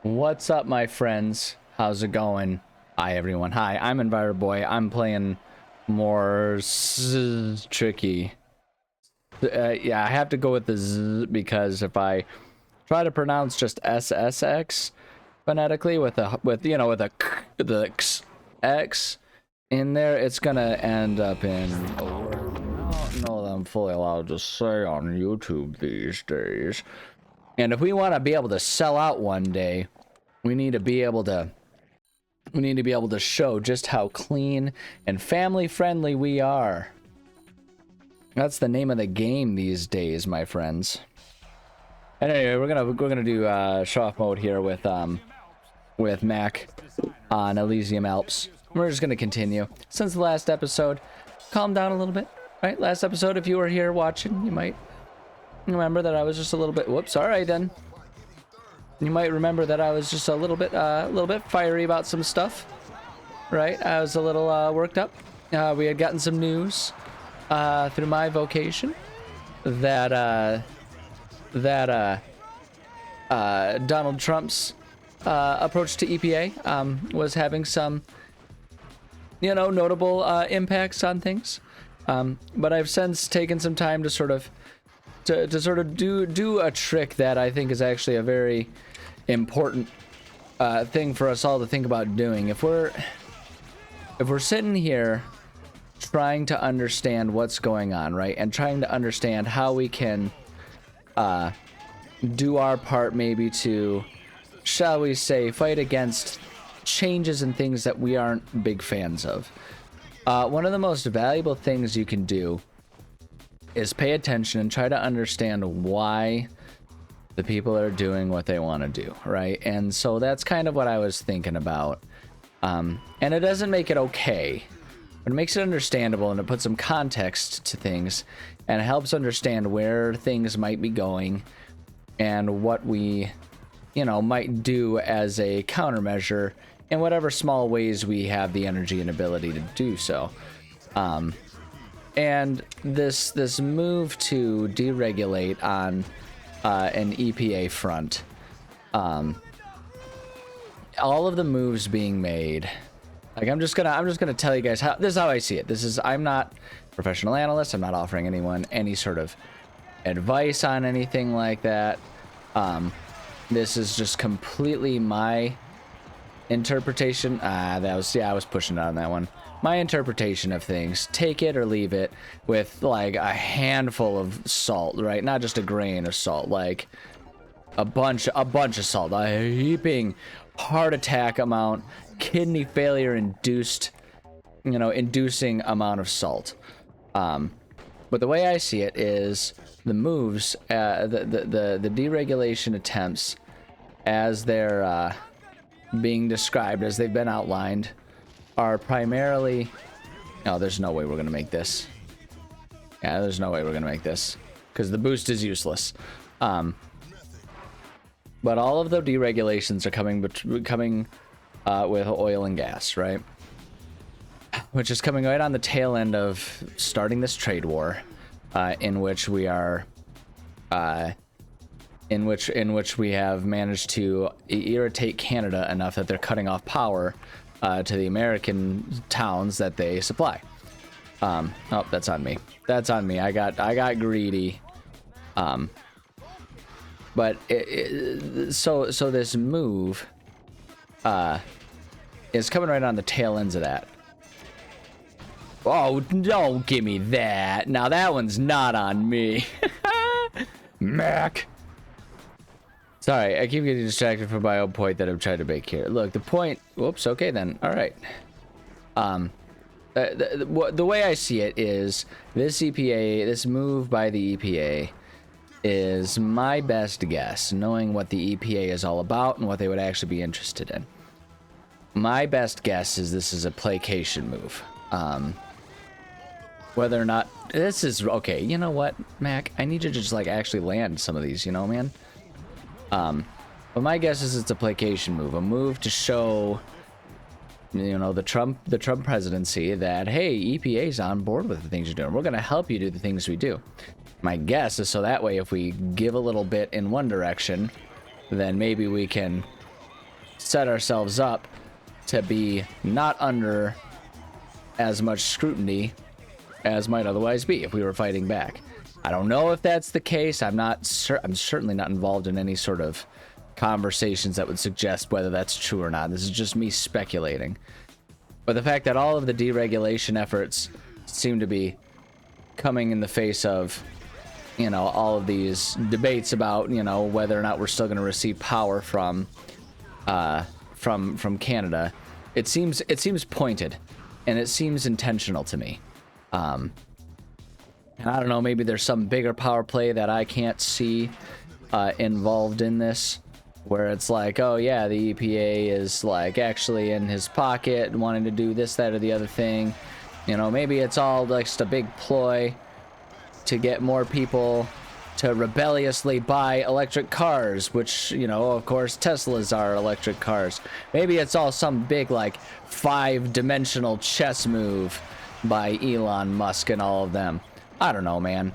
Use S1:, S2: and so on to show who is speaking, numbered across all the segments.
S1: What's up, my friends? How's it going? Hi, everyone. Hi, I'm EnviroBoy. I'm playing more tricky. Yeah, I have to go with the Z because if I try to pronounce just SSX phonetically with a the X in there, it's gonna end up in a word I don't know that I'm fully allowed to say on YouTube these days. And if we want to be able to sell out one day, we need to be able to show just how clean and family friendly we are. That's the name of the game these days, my friends. And anyway, we're gonna do show off mode here with Mac on Elysium Alps. We're just gonna continue. Since the last episode, calm down a little bit, right? Last episode, if you were here watching, you might remember that I was just a little bit. Whoops! All right then. You might remember that I was just a little bit fiery about some stuff, right? I was a little worked up. We had gotten some news through my vocation that Donald Trump's approach to EPA was having some, notable impacts on things. But I've since taken some time to sort of do a trick that I think is actually a very important thing for us all to think about doing. If we're sitting here trying to understand what's going on, right, and trying to understand how we can do our part, maybe to, shall we say, fight against changes and things that we aren't big fans of. One of the most valuable things you can do is pay attention and try to understand why the people are doing what they want to do, right? And so that's kind of what I was thinking about. And it doesn't make it okay, but it makes it understandable, and it puts some context to things, and it helps understand where things might be going and what we, might do as a countermeasure in whatever small ways we have the energy and ability to do so. And this move to deregulate on an EPA front, all of the moves being made, like I'm just gonna tell you guys this is how I see it. I'm not a professional analyst. I'm not offering anyone any sort of advice on anything like that. This is just completely my interpretation. I was pushing it on that one. My interpretation of things. Take it or leave it with like a handful of salt, right? Not just a grain of salt, like a bunch of salt, a heaping heart attack amount, kidney failure inducing amount of salt. But the way I see it is the moves, the deregulation attempts as they're being described, as they've been outlined, are primarily... Oh, there's no way we're gonna make this. Yeah, there's no way we're gonna make this because the boost is useless. But all of the deregulations are coming with oil and gas, right? Which is coming right on the tail end of starting this trade war, in which we are, in which we have managed to irritate Canada enough that they're cutting off power to the American towns that they supply. Oh, that's on me. That's on me. I got greedy. But so this move is coming right on the tail ends of that. Oh, don't give me that. Now that one's not on me. Mac. Sorry, I keep getting distracted from my own point that I'm trying to make here. Look, the point... Whoops, okay then. All right. The way I see it is this move by the EPA is my best guess, knowing what the EPA is all about and what they would actually be interested in. My best guess is this is a placation move. Whether or not... This is... Okay, you know what, Mac? I need you to just, like, actually land some of these, man? But my guess is it's a placation move, a move to show, the Trump presidency that, hey, EPA's on board with the things you're doing. We're going to help you do the things we do. My guess is so that way, if we give a little bit in one direction, then maybe we can set ourselves up to be not under as much scrutiny as might otherwise be if we were fighting back. I don't know if that's the case. I'm certainly not involved in any sort of conversations that would suggest whether that's true or not. This is just me speculating. But the fact that all of the deregulation efforts seem to be coming in the face of, you know, all of these debates about, you know, whether or not we're still going to receive power from Canada, it seems pointed, and it seems intentional to me. And I don't know, maybe there's some bigger power play that I can't see involved in this, where it's like, oh yeah, the EPA is like actually in his pocket wanting to do this, that, or the other thing. You know, maybe it's all like just a big ploy to get more people to rebelliously buy electric cars, which, you know, of course, Teslas are electric cars. Maybe it's all some big, like, 5-dimensional chess move by Elon Musk and all of them. I don't know, man.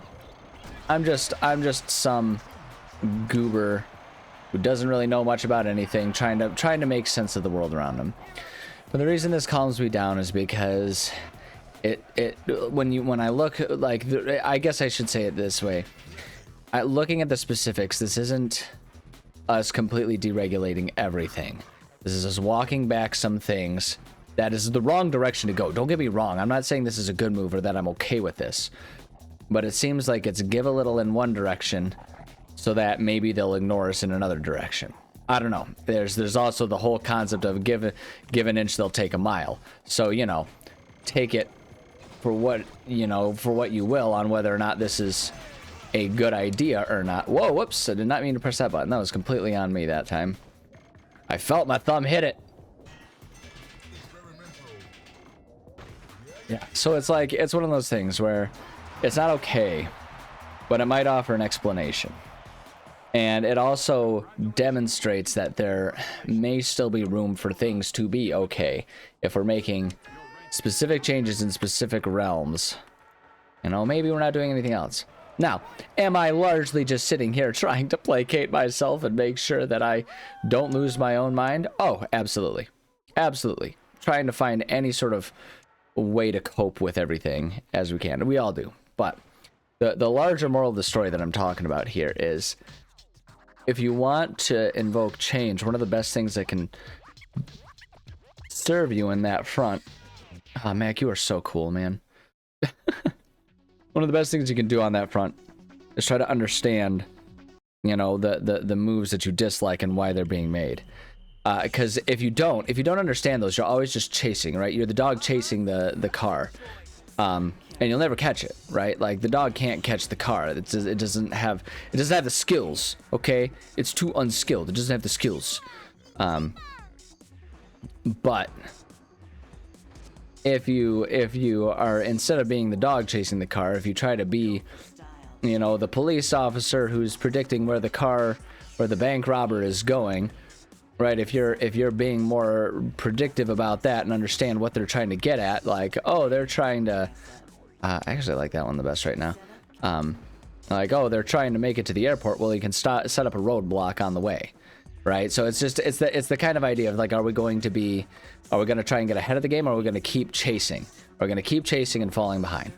S1: I'm just some goober who doesn't really know much about anything, trying to make sense of the world around him. But the reason this calms me down is because when I look, like, I guess I should say it this way. Looking at the specifics, this isn't us completely deregulating everything. This is us walking back some things. That is the wrong direction to go. Don't get me wrong. I'm not saying this is a good move or that I'm okay with this. But it seems like it's give a little in one direction so that maybe they'll ignore us in another direction. I don't know. There's also the whole concept of give an inch, they'll take a mile. So, you know, take it for what you will on whether or not this is a good idea or not. Whoa, whoops, I did not mean to press that button. That was completely on me that time. I felt my thumb hit it. Yeah, so it's like, it's one of those things where it's not okay, but it might offer an explanation. And it also demonstrates that there may still be room for things to be okay if we're making specific changes in specific realms. You know, maybe we're not doing anything else. Now, am I largely just sitting here trying to placate myself and make sure that I don't lose my own mind? Oh, absolutely. Absolutely. Trying to find any sort of way to cope with everything as we can. We all do. But the larger moral of the story that I'm talking about here is, if you want to invoke change, one of the best things that can serve you in that front... Oh, Mac, you are so cool, man. One of the best things you can do on that front is try to understand, you know, the moves that you dislike and why they're being made. Because if you don't understand those, you're always just chasing, right? You're the dog chasing the car, and you'll never catch it, right? Like, the dog can't catch the car. It doesn't have the skills. Okay, it's too unskilled. It doesn't have the skills. But if you are, instead of being the dog chasing the car, if you try to be, you know, the police officer who's predicting where the bank robber is going, right? If you're being more predictive about that and understand what they're trying to get at, like, oh, they're trying to, I actually like that one the best right now. Like, oh, they're trying to make it to the airport. Well, you can set up a roadblock on the way, right? So it's the kind of idea of, like, are we going to try and get ahead of the game, or are we going to keep chasing? We're going to keep chasing and falling behind.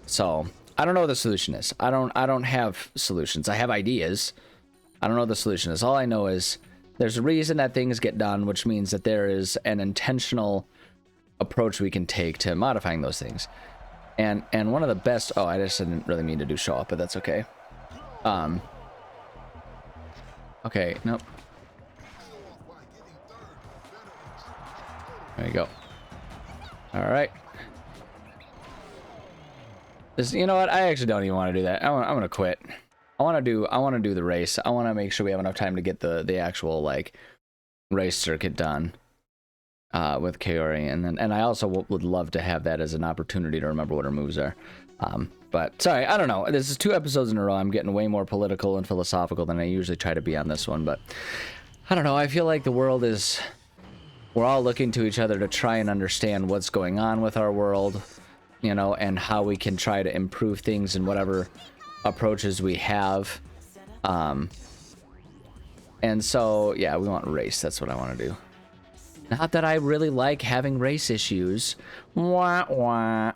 S1: So I don't know what the solution is. I don't have solutions. I have ideas. I don't know what the solution is. All I know is there's a reason that things get done, which means that there is an intentional approach we can take to modifying those things. And one of the best... Oh, I just didn't really mean to do show up, but that's okay. Okay, nope. There you go. All right. You know what? I actually don't even want to do that. I'm gonna quit. I want to do the race. I want to make sure we have enough time to get the actual, like, race circuit done with Kaori, and I also would love to have that as an opportunity to remember what her moves are. But sorry, I don't know. This is 2 episodes in a row. I'm getting way more political and philosophical than I usually try to be on this one. But I don't know. I feel like the world is... We're all looking to each other to try and understand what's going on with our world, you know, and how we can try to improve things in whatever approaches we have. And so, yeah, we want race. That's what I want to do. Not that I really like having race issues. Wah, wah.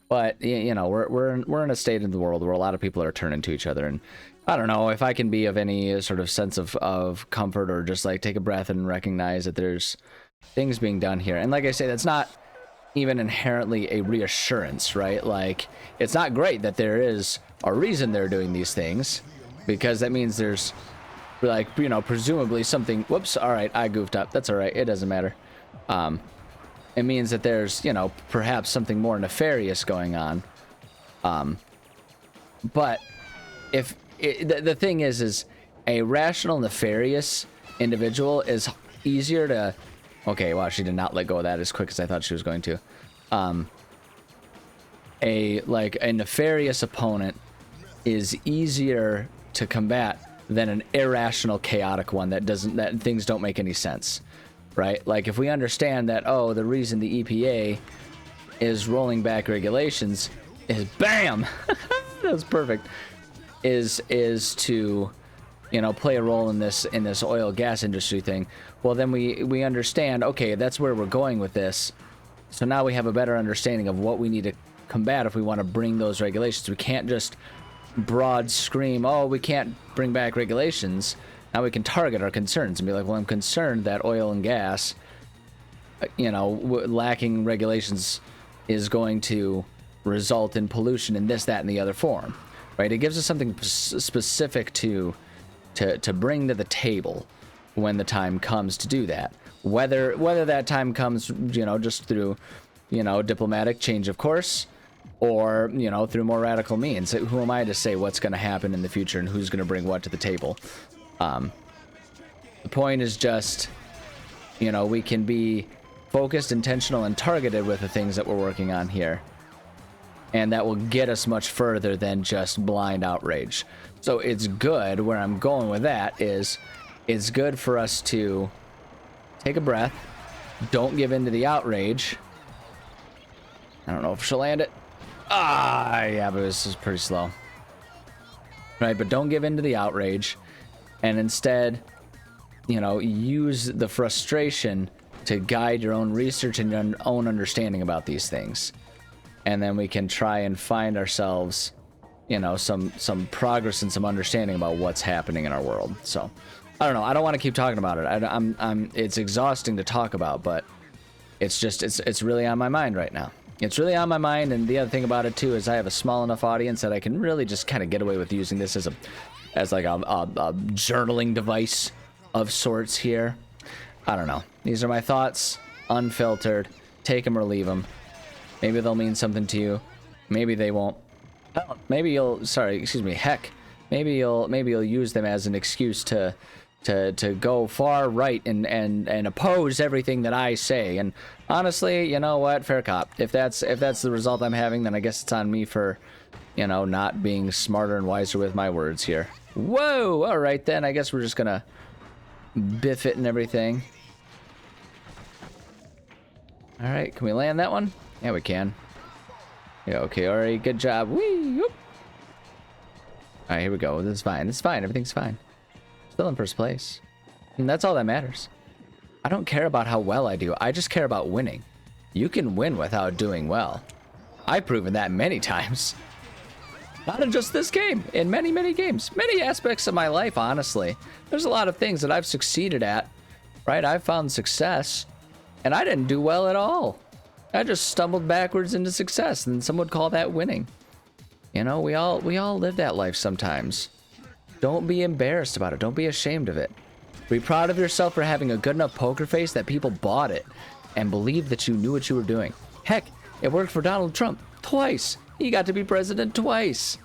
S1: But, you know, we're in a state in the world where a lot of people are turning to each other. And I don't know if I can be of any sort of sense of comfort, or just like take a breath and recognize that there's things being done here. And like I say, that's not even inherently a reassurance, right? Like, it's not great that there is a reason they're doing these things, because that means there's, like, you know, presumably something. Whoops, all right, I goofed up. That's all right, it doesn't matter. It means that there's, you know, perhaps something more nefarious going on. But if the thing is a rational nefarious individual is easier to, okay, wow, she did not let go of that as quick as I thought she was going to. A nefarious opponent is easier to combat than an irrational, chaotic one that things don't make any sense, right? Like, if we understand that, oh, the reason the EPA is rolling back regulations is, bam, that was perfect, is to, you know, play a role in this oil gas industry thing. Well, then we understand, okay, that's where we're going with this. So now we have a better understanding of what we need to combat if we want to bring those regulations. We can't just broad scream, oh, we can't bring back regulations. Now we can target our concerns and be like, well, I'm concerned that oil and gas, you know, lacking regulations is going to result in pollution in this, that, and the other form, right? It gives us something specific to bring to the table when the time comes to do that. Whether that time comes, you know, just through, you know, diplomatic change of course, or, you know, through more radical means. Who am I to say what's going to happen in the future and who's going to bring what to the table? The point is just, you know, we can be focused, intentional, and targeted with the things that we're working on here. And that will get us much further than just blind outrage. So it's good, where I'm going with that is, it's good for us to take a breath, don't give in to the outrage. I don't know if she'll land it. Ah, yeah, but this is pretty slow. Right, but don't give in to the outrage, and instead, you know, use the frustration to guide your own research and your own understanding about these things. And then we can try and find ourselves, you know, some progress and some understanding about what's happening in our world. So, I don't know. I don't want to keep talking about it. It's exhausting to talk about, but it's just, it's really on my mind right now. It's really on my mind, and the other thing about it too is I have a small enough audience that I can really just kind of get away with using this as like a journaling device of sorts here. I don't know. These are my thoughts, unfiltered. Take them or leave them. Maybe they'll mean something to you. Maybe they won't. Maybe you'll. Sorry, excuse me. Heck, maybe you'll use them as an excuse to go far right and oppose everything that I say. And honestly, you know what? Fair cop. If that's the result I'm having, then I guess it's on me for, you know, not being smarter and wiser with my words here. Whoa! All right then. I guess we're just gonna biff it and everything. All right, can we land that one? Yeah, we can. Yeah, okay, all right, good job. Whee! Whoop. All right, here we go. This is fine. It's fine. Everything's fine. Still in first place. And that's all that matters. I don't care about how well I do. I just care about winning. You can win without doing well. I've proven that many times. Not in just this game. In many, many games. Many aspects of my life, honestly. There's a lot of things that I've succeeded at, right? I've found success, and I didn't do well at all. I just stumbled backwards into success, and some would call that winning. You know, we all live that life sometimes. Don't be embarrassed about it. Don't be ashamed of it. Be proud of yourself for having a good enough poker face that people bought it and believed that you knew what you were doing. Heck, it worked for Donald Trump twice. He got to be president twice.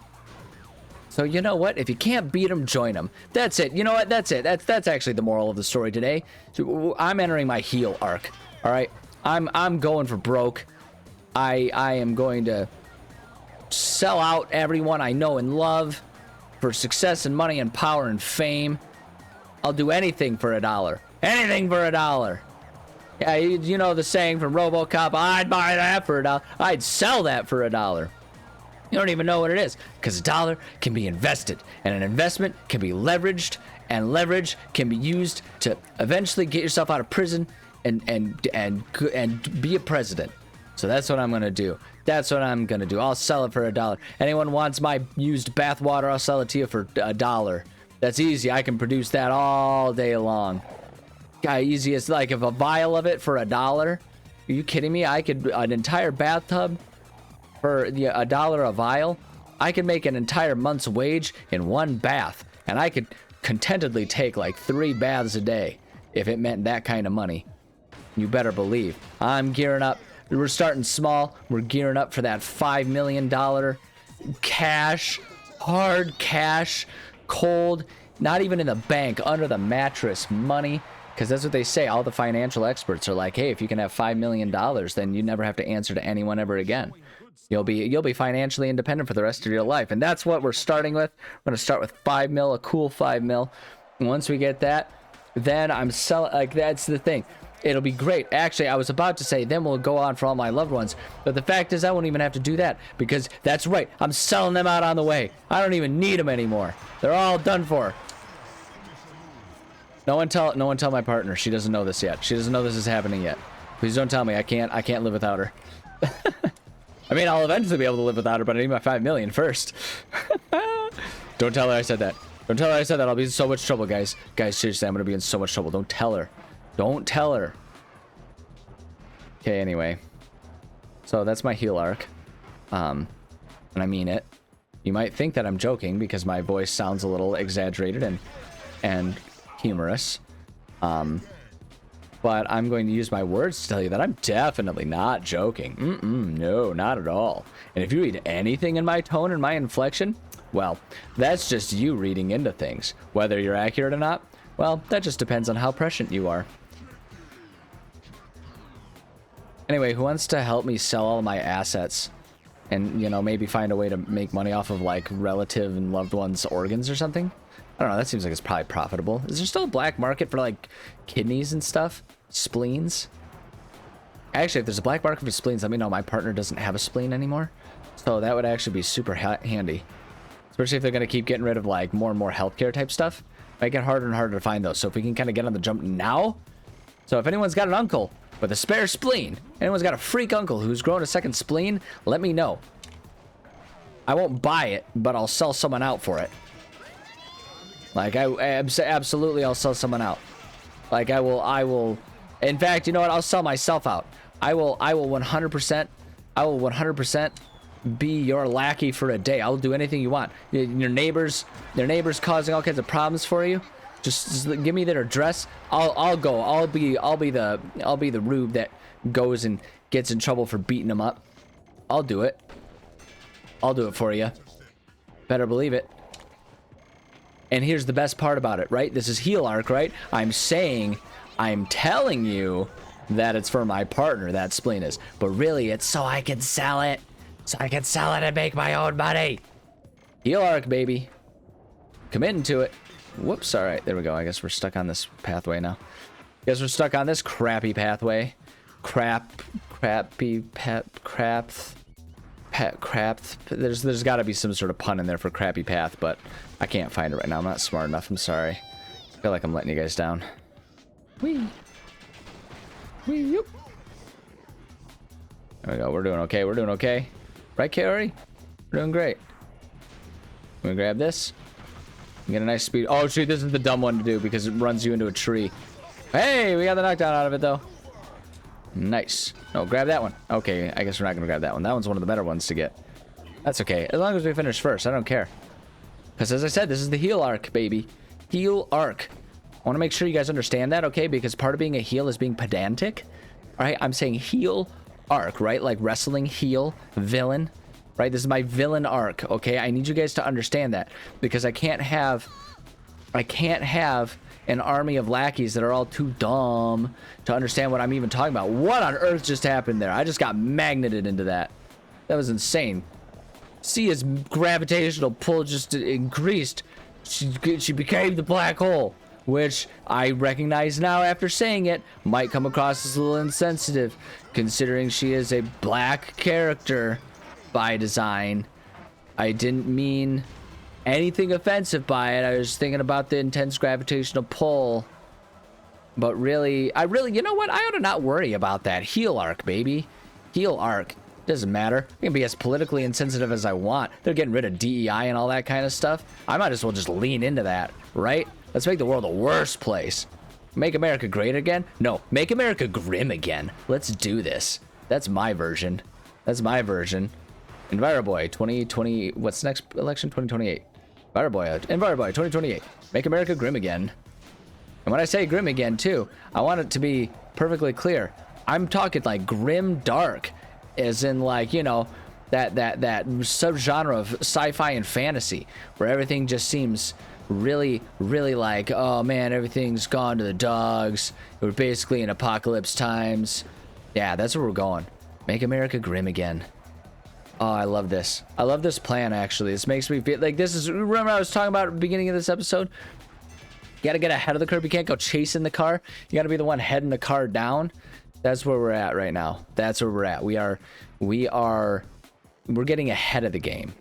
S1: So you know what? If you can't beat him, join him. That's it. You know what? That's it. That's actually the moral of the story today. So I'm entering my heel arc. All right. I'm going for broke. I am going to sell out everyone I know and love for success and money and power and fame. I'll do anything for $1. Anything for $1. Yeah, you know the saying from RoboCop, I'd buy that for $1. I'd sell that for $1. You don't even know what it is, because a dollar can be invested, and an investment can be leveraged, and leverage can be used to eventually get yourself out of prison and be a president. So that's what I'm gonna do. That's what I'm gonna do. I'll sell it for $1. Anyone wants my used bathwater, I'll sell it to you for $1. That's easy. I can produce that all day long. Guy, easy as like if a vial of it for $1. Are you kidding me? I could an entire bathtub for $1 a vial. I could make an entire month's wage in one bath, and I could contentedly take like 3 baths a day if it meant that kind of money. You better believe. I'm gearing up. We're starting small. We're gearing up for that $5 million cash, hard cash, cold, not even in the bank, under the mattress money. Because that's what they say. All the financial experts are like, hey, if you can have $5 million, then you never have to answer to anyone ever again. You'll be financially independent for the rest of your life. And that's what we're starting with. We're going to start with 5 mil, a cool 5 mil. And once we get that, then I'm selling, like, that's the thing. It'll be great. Actually, I was about to say, then we'll go on for all my loved ones. But the fact is, I won't even have to do that. Because that's right. I'm selling them out on the way. I don't even need them anymore. They're all done for. No one tell my partner. She doesn't know this yet. She doesn't know this is happening yet. Please don't tell me. I can't live without her. I mean, I'll eventually be able to live without her, but I need my 5 million first. Don't tell her I said that. Don't tell her I said that. I'll be in so much trouble, guys. Guys, seriously, I'm gonna be in so much trouble. Don't tell her. Don't tell her. Okay, anyway. So that's my heal arc. And I mean it. You might think that I'm joking because my voice sounds a little exaggerated and humorous. But I'm going to use my words to tell you that I'm definitely not joking. No, not at all. And if you read anything in my tone and my inflection, well, that's just you reading into things. Whether you're accurate or not, well, that just depends on how prescient you are. Anyway, who wants to help me sell all my assets and, you know, maybe find a way to make money off of, like, relative and loved ones' organs or something? I don't know, that seems like it's probably profitable. Is there still a black market for, like, kidneys and stuff? Spleens? Actually, if there's a black market for spleens, let me know. My partner doesn't have a spleen anymore. So that would actually be super handy. Especially if they're going to keep getting rid of, like, more and more healthcare type stuff. Might get harder and harder to find those. So if we can kind of get on the jump now. So if anyone's got an uncle with a spare spleen, anyone's got a freak uncle who's grown a second spleen, let me know. I won't buy it, but I'll sell someone out for it. Like, absolutely, I'll sell someone out. Like, I will, in fact, you know what? I'll sell myself out. I will 100% be your lackey for a day. I'll do anything you want. Your neighbors causing all kinds of problems for you. Just give me their address. I'll go. I'll be the rube that goes and gets in trouble for beating them up. I'll do it. I'll do it for you. Better believe it. And here's the best part about it, right? This is heal arc, right? I'm telling you that it's for my partner, that spleen is. But really, it's so I can sell it. So I can sell it and make my own money. Heal arc, baby. Committing to it. Whoops, all right, there we go. I guess we're stuck on this pathway now. Guess we're stuck on this crappy pathway. Crap. There's got to be some sort of pun in there for crappy path, but I can't find it right now. I'm not smart enough. I'm sorry. I feel like I'm letting you guys down. Whee. Yoop. There we go. We're doing okay. We're doing okay. Right, Kaori? We're doing great. I'm gonna grab this. Get a nice speed. Oh, shoot, this is the dumb one to do because it runs you into a tree. Hey, we got the knockdown out of it, though. Nice. No, grab that one. Okay, I guess we're not going to grab that one. That one's one of the better ones to get. That's okay. As long as we finish first, I don't care. Because as I said, this is the heal arc, baby. Heal arc. I want to make sure you guys understand that, okay? Because part of being a heel is being pedantic. All right, I'm saying heal arc, right? Like wrestling, heel, villain. Right, this is my villain arc, okay? I need you guys to understand that because I can't have an army of lackeys that are all too dumb to understand what I'm even talking about. What on earth just happened there? I just got magneted into that. That was insane. See, his gravitational pull just increased. She became the black hole, which I recognize now after saying it might come across as a little insensitive, considering she is a black character by design. I didn't mean anything offensive by it. I was thinking about the intense gravitational pull. But really, you know what? I ought to not worry about that. Heal arc, baby. Heal arc. Doesn't matter. I can be as politically insensitive as I want. They're getting rid of DEI and all that kind of stuff. I might as well just lean into that, right? Let's make the world a worse place. Make America great again? No, make America grim again. Let's do this. That's my version. That's my version. EnviroBoy 2020. What's next election? 2028. EnviroBoy 2028. Make America grim again. And when I say grim again too, I want it to be perfectly clear. I'm talking like grim dark, as in like, you know, that subgenre of sci-fi and fantasy where everything just seems really like, oh man, everything's gone to the dogs. We're basically in apocalypse times. Yeah, that's where we're going. Make America grim again. Oh, I love this. I love this plan, actually. This makes me feel like this is, remember I was talking about at the beginning of this episode? You gotta get ahead of the curve. You can't go chasing the car. You gotta be the one heading the car down. That's where we're at right now. That's where we're at. We're getting ahead of the game,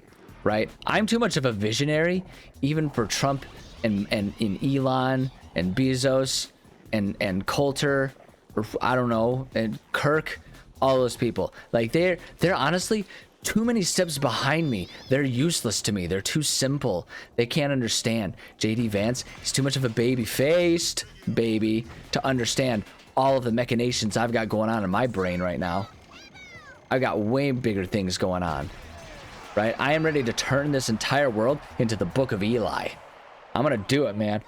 S1: right? I'm too much of a visionary, even for Trump and Elon and Bezos and Coulter, or I don't know, and Kirk, all those people. Like they're honestly too many steps behind me. They're useless to me. They're too simple. They can't understand. JD Vance, he's too much of a baby-faced baby to understand all of the machinations I've got going on in my brain right now. I've got way bigger things going on, right? I am ready to turn this entire world into the Book of Eli. I'm gonna do it, man.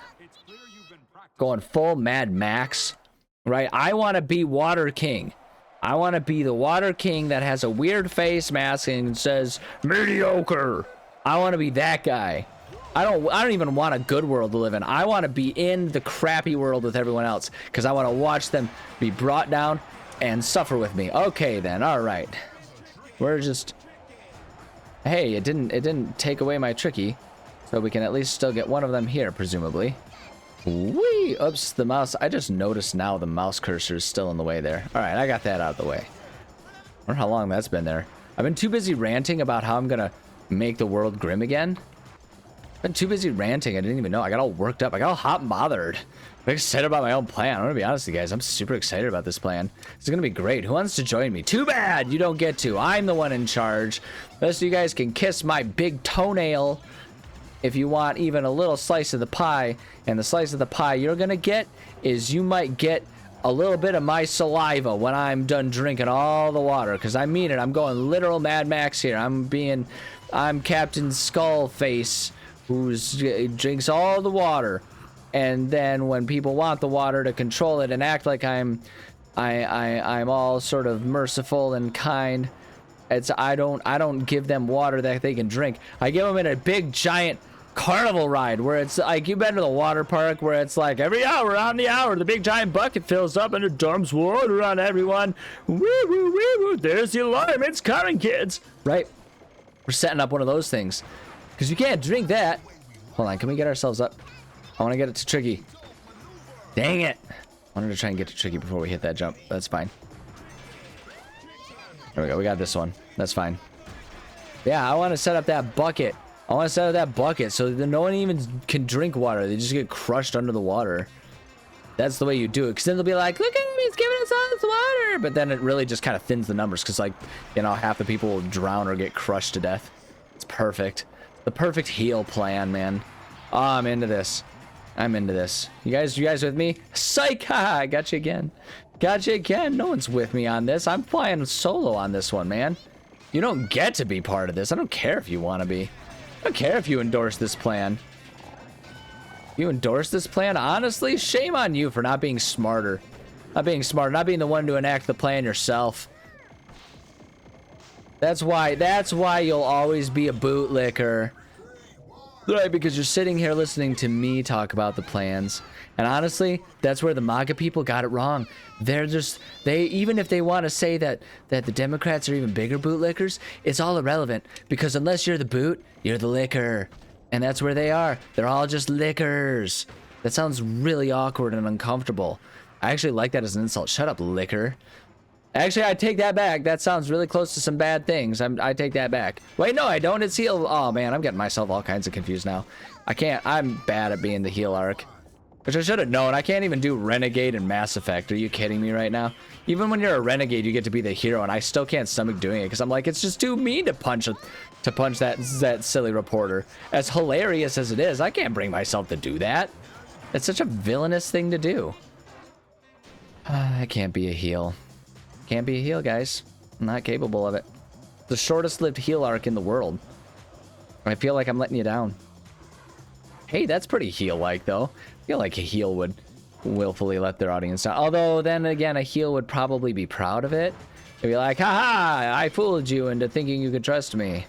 S1: Going full Mad Max, right? I want to be Water King. I want to be the Water King that has a weird face mask and says mediocre. I want to be that guy. I don't even want a good world to live in. I want to be in the crappy world with everyone else because I want to watch them be brought down and suffer with me. Okay then, all right. We're just, hey, it didn't take away my tricky, so we can at least still get one of them here, presumably. Whee! Oops, the mouse. I just noticed now the mouse cursor is still in the way there. All right, I got that out of the way. I wonder how long that's been there. I've been too busy ranting about how I'm gonna make the world grim again. I've been too busy ranting. I didn't even know. I got all worked up. I got all hot and bothered. I'm excited about my own plan. I'm gonna be honest with you guys. I'm super excited about this plan. It's gonna be great. Who wants to join me? Too bad you don't get to. I'm the one in charge. The rest of you guys can kiss my big toenail if you want even a little slice of the pie. And the slice of the pie you're gonna get is you might get a little bit of my saliva when I'm done drinking all the water, because I mean it. I'm going literal Mad Max here. I'm Captain Skullface, who's drinks all the water, and then when people want the water to control it and act like I'm all sort of merciful and kind, I don't give them water that they can drink. I give them in a big giant carnival ride where it's like, you've been to the water park where it's like every hour on the hour the big giant bucket fills up and it dumps water on everyone. Woo woo woo woo, there's the alarm, it's coming, kids, right? We're setting up one of those things because you can't drink that. Hold on, can we get ourselves up? I want to get it to Tricky. Dang it, I wanted to try and get to Tricky before we hit that jump. That's fine. There we go, we got this one. That's fine. Yeah, I want to set up that bucket. I want to set up that bucket so that no one even can drink water. They just get crushed under the water. That's the way you do it. Because then they'll be like, look at him, he's giving us all this water. But then it really just kind of thins the numbers. Because, like, you know, half the people will drown or get crushed to death. It's perfect. The perfect heal plan, man. Oh, I'm into this. I'm into this. You guys with me? Psych! Ha! I got you again. Got you again. No one's with me on this. I'm flying solo on this one, man. You don't get to be part of this. I don't care if you want to be. I don't care if you endorse this plan. You endorse this plan? Honestly, shame on you for not being smarter. Not being smart. Not being the one to enact the plan yourself. That's why you'll always be a bootlicker. Right, because you're sitting here listening to me talk about the plans. And honestly, that's where the MAGA people got it wrong. Even if they want to say that the Democrats are even bigger bootlickers, it's all irrelevant. Because unless you're the boot, you're the liquor. And that's where they are. They're all just lickers. That sounds really awkward and uncomfortable. I actually like that as an insult. Shut up, liquor. Actually, I take that back. That sounds really close to some bad things. I take that back. Wait, no, I don't. It's heal. Oh, man, I'm getting myself all kinds of confused now. I can't. I'm bad at being the heal arc. Which I should have known. I can't even do Renegade and Mass Effect. Are you kidding me right now? Even when you're a Renegade, you get to be the hero, and I still can't stomach doing it because I'm like, it's just too mean to punch that silly reporter. As hilarious as it is, I can't bring myself to do that. It's such a villainous thing to do. I can't be a heel. Can't be a heel, guys. I'm not capable of it. The shortest lived heal arc in the world. I feel like I'm letting you down. Hey, that's pretty heel-like, though. I feel like a heel would willfully let their audience down. Although, then again, a heel would probably be proud of it. They'd be like, haha, I fooled you into thinking you could trust me.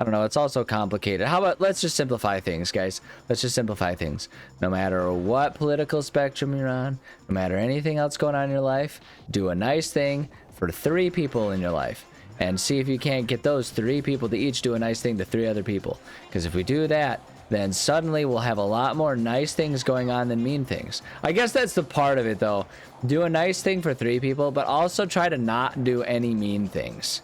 S1: I don't know, it's also complicated. How about, let's just simplify things, guys. Let's just simplify things. No matter what political spectrum you're on, no matter anything else going on in your life, do a nice thing for 3 people in your life. And see if you can't get those 3 people to each do a nice thing to 3 other people. Because if we do that, then suddenly we'll have a lot more nice things going on than mean things. I guess that's the part of it, though. Do a nice thing for 3 people, but also try to not do any mean things.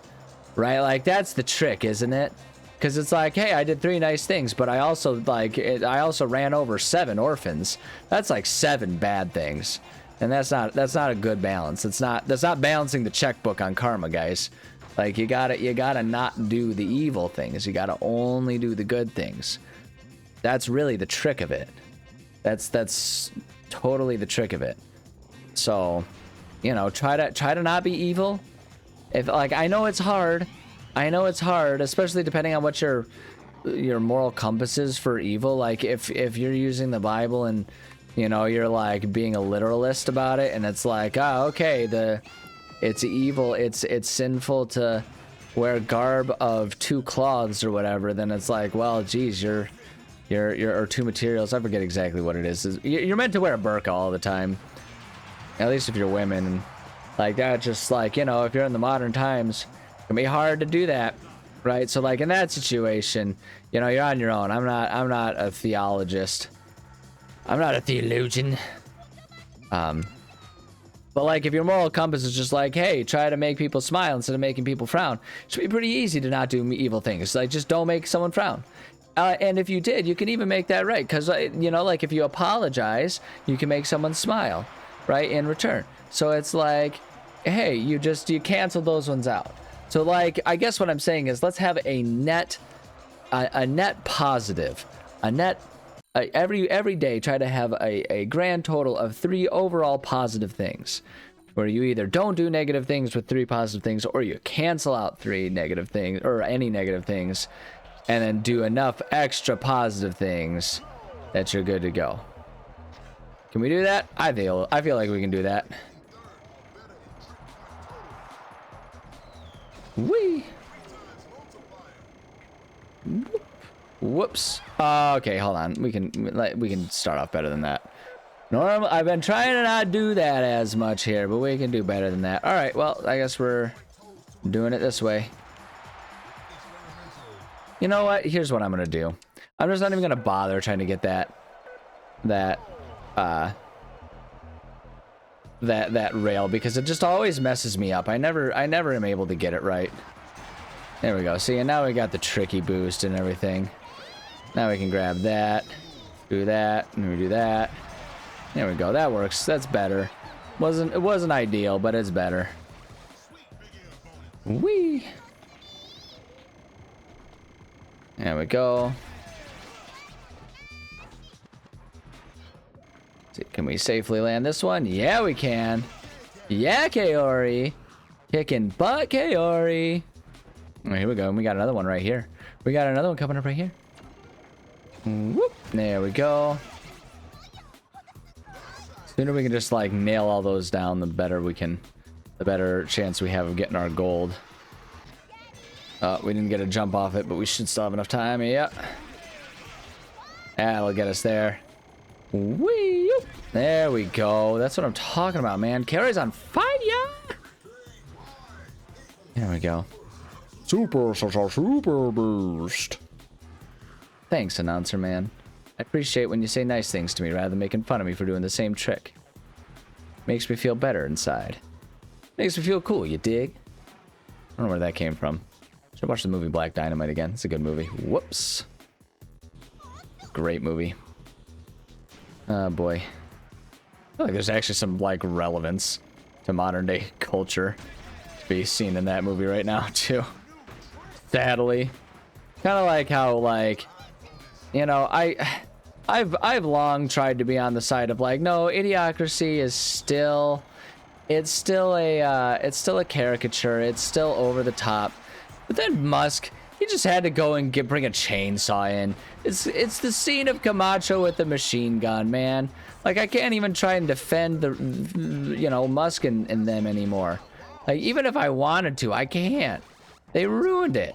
S1: Right? Like, that's the trick, isn't it? Because it's like, hey, I did 3 nice things, but I also, I also ran over 7 orphans. That's like 7 bad things. And that's not a good balance. That's not balancing the checkbook on karma, guys. Like, you gotta not do the evil things. You gotta only do the good things. That's really the trick of it. That's totally the trick of it. So, you know, try to not be evil. If, like, I know it's hard, especially depending on what your moral compass is for evil. Like, if you're using the Bible and, you know, you're like being a literalist about it, and it's like, okay, it's evil, it's sinful to wear garb of 2 cloths or whatever, then it's like, well, geez, you're or 2 materials. I forget exactly what it is. You're meant to wear a burqa all the time, at least if you're women. Like, that, just like, you know, if you're in the modern times, it can be hard to do that, right? So, like, in that situation, you know, you're on your own. I'm not a theologist. I'm not a theologian. But, like, if your moral compass is just like, hey, try to make people smile instead of making people frown, it should be pretty easy to not do evil things. Like, just don't make someone frown. And if you did, you can even make that right. Because, you know, like, if you apologize, you can make someone smile, right, in return. So it's like, hey, you cancel those ones out. So, like, I guess what I'm saying is, let's have a net positive, every day try to have a grand total of 3 overall positive things, where you either don't do negative things with 3 positive things, or you cancel out 3 negative things, or any negative things, and then do enough extra positive things that you're good to go. Can we do that? I feel like we can do that. Whee! Whoops. Okay, hold on. We can start off better than that. I've been trying to not do that as much here, but we can do better than that. All right, well, I guess we're doing it this way. You know what? Here's what I'm gonna do. I'm just not even gonna bother trying to get that rail, because it just always messes me up. I never am able to get it right. There we go. See, and now we got the tricky boost and everything. Now we can grab that, do that, and we do that. There we go. That works. That's better. It wasn't ideal, but it's better. Whee! There we go. See, can we safely land this one? Yeah, we can. Yeah, Kaori. Kicking butt, Kaori. Oh, here we go. We got another one right here. We got another one coming up right here. Whoop. There we go. Sooner we can just, like, nail all those down, the better chance we have of getting our gold. We didn't get a jump off it, but we should still have enough time. Yep. That'll get us there. Whee! There we go. That's what I'm talking about, man. Kaori's on fire! There we go. Super boost. Thanks, announcer man. I appreciate when you say nice things to me rather than making fun of me for doing the same trick. Makes me feel better inside. Makes me feel cool, you dig? I don't know where that came from. Should watch the movie Black Dynamite again. It's a good movie. Whoops. Great movie. Oh boy. I feel like there's actually some like relevance to modern day culture to be seen in that movie right now too. Sadly. Kind of like how like, you know, I've long tried to be on the side of like, no, Idiocracy is still, it's still a caricature. It's still over the top. But then Musk, he just had to go and bring a chainsaw in. It's the scene of Camacho with the machine gun, man. Like I can't even try and defend the, you know, Musk and them anymore. Like even if I wanted to, I can't. They ruined it.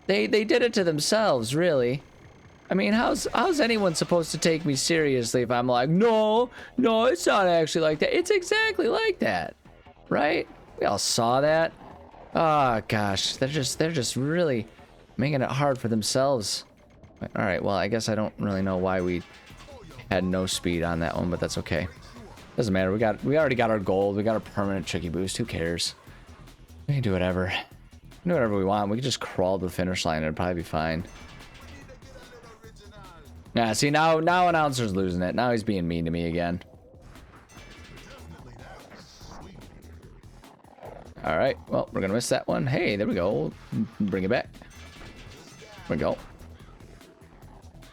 S1: They did it to themselves, really. I mean, how's anyone supposed to take me seriously if I'm like, no, it's not actually like that. It's exactly like that, right? We all saw that. Oh gosh, they're just really making it hard for themselves. All right, well, I guess I don't really know why we had no speed on that one, but that's okay. Doesn't matter. We already got our gold. We got our permanent tricky boost. Who cares? We can do whatever. Do whatever we want. We can just crawl to the finish line. It'd probably be fine. Yeah, see, now Announcer's losing it. Now he's being mean to me again. All right, well, we're gonna miss that one. Hey, there we go. Bring it back. There we go.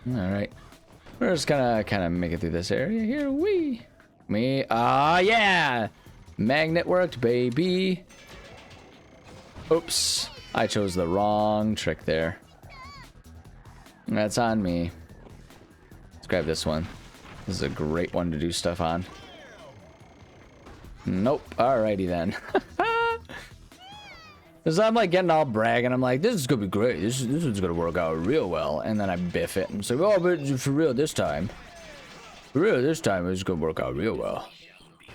S1: All right, we're just gonna kind of make it through this area here. Yeah, magnet worked, baby. Oops, I chose the wrong trick there. That's on me. Let's grab this one. This is a great one to do stuff on. Nope. Alrighty then. Because I'm like getting all bragging. I'm like, this is gonna be great. This one's gonna work out real well. And then I biff it. And say, oh, but for real this time. For real this time it's gonna work out real well.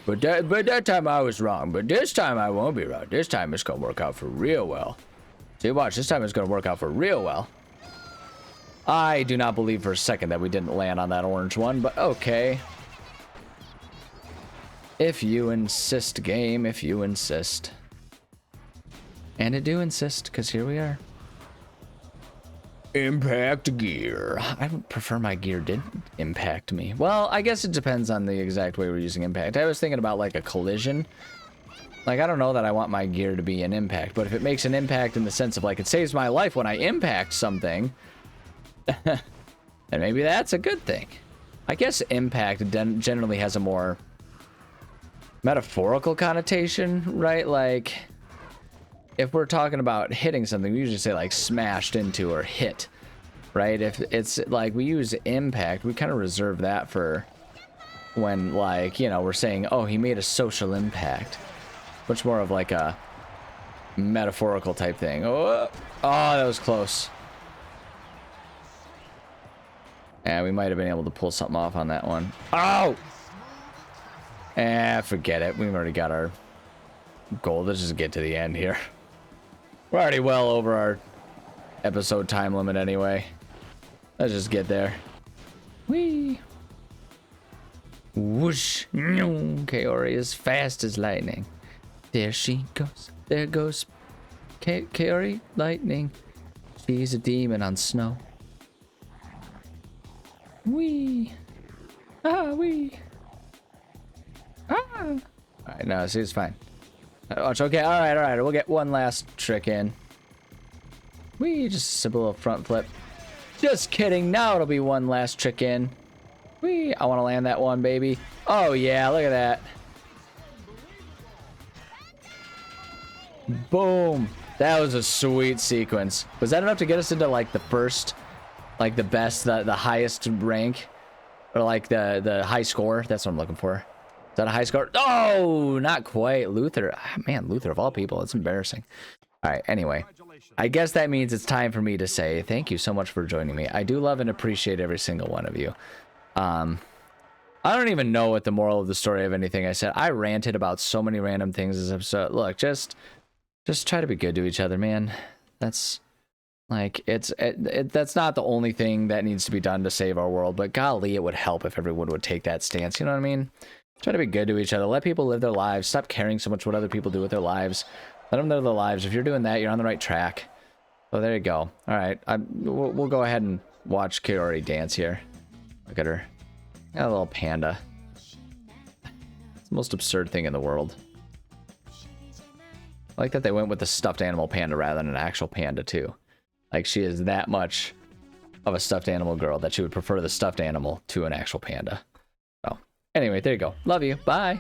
S1: But that time I was wrong. But this time I won't be wrong. This time it's gonna work out for real well. See, watch. This time it's gonna work out for real well. I do not believe for a second that we didn't land on that orange one, but okay. If you insist, game, if you insist. And I do insist, because here we are. Impact gear. I would prefer my gear didn't impact me. Well, I guess it depends on the exact way we're using impact. I was thinking about like a collision. Like, I don't know that I want my gear to be an impact, but if it makes an impact in the sense of like it saves my life when I impact something, then maybe that's a good thing. I guess impact generally has a more metaphorical connotation, right? Like, if we're talking about hitting something, we usually say like smashed into or hit, right? If it's like we use impact, we kind of reserve that for when, like, you know, we're saying, oh, he made a social impact. Much more of like a metaphorical type thing. Oh, that was close. Yeah, we might have been able to pull something off on that one. Oh! Forget it. We've already got our goal. Let's just get to the end here. We're already well over our episode time limit anyway. Let's just get there. Whee! Whoosh! Kaori is fast as lightning. There she goes. There goes Kaori lightning. She's a demon on snow. Wee! Ah, wee! Ah! Alright, no, see, it's fine. Watch, okay, alright. We'll get one last trick in. Wee, just a simple little front flip. Just kidding, now it'll be one last trick in. Wee, I want to land that one, baby. Oh, yeah, look at that. Boom. That was a sweet sequence. Was that enough to get us into, like, the first, like, the best, the highest rank? Or, like, the high score? That's what I'm looking for. Is that a high score? Oh, not quite. Luther. Man, Luther of all people. It's embarrassing. All right, anyway. I guess that means it's time for me to say thank you so much for joining me. I do love and appreciate every single one of you. I don't even know what the moral of the story of anything I said. I ranted about so many random things this episode. Look, just try to be good to each other, man. That's like that's not the only thing that needs to be done to save our world, but golly, it would help if everyone would take that stance. You know what I mean? Try to be good to each other. Let people live their lives. Stop caring so much what other people do with their lives. Let them live their lives. If you're doing that, you're on the right track. So there you go. All right, we'll go ahead and watch Kaori dance here. Look at her. Got a little panda. It's the most absurd thing in the world. I like that they went with the stuffed animal panda rather than an actual panda too. Like she is that much of a stuffed animal girl that she would prefer the stuffed animal to an actual panda. So anyway, there you go. Love you. Bye.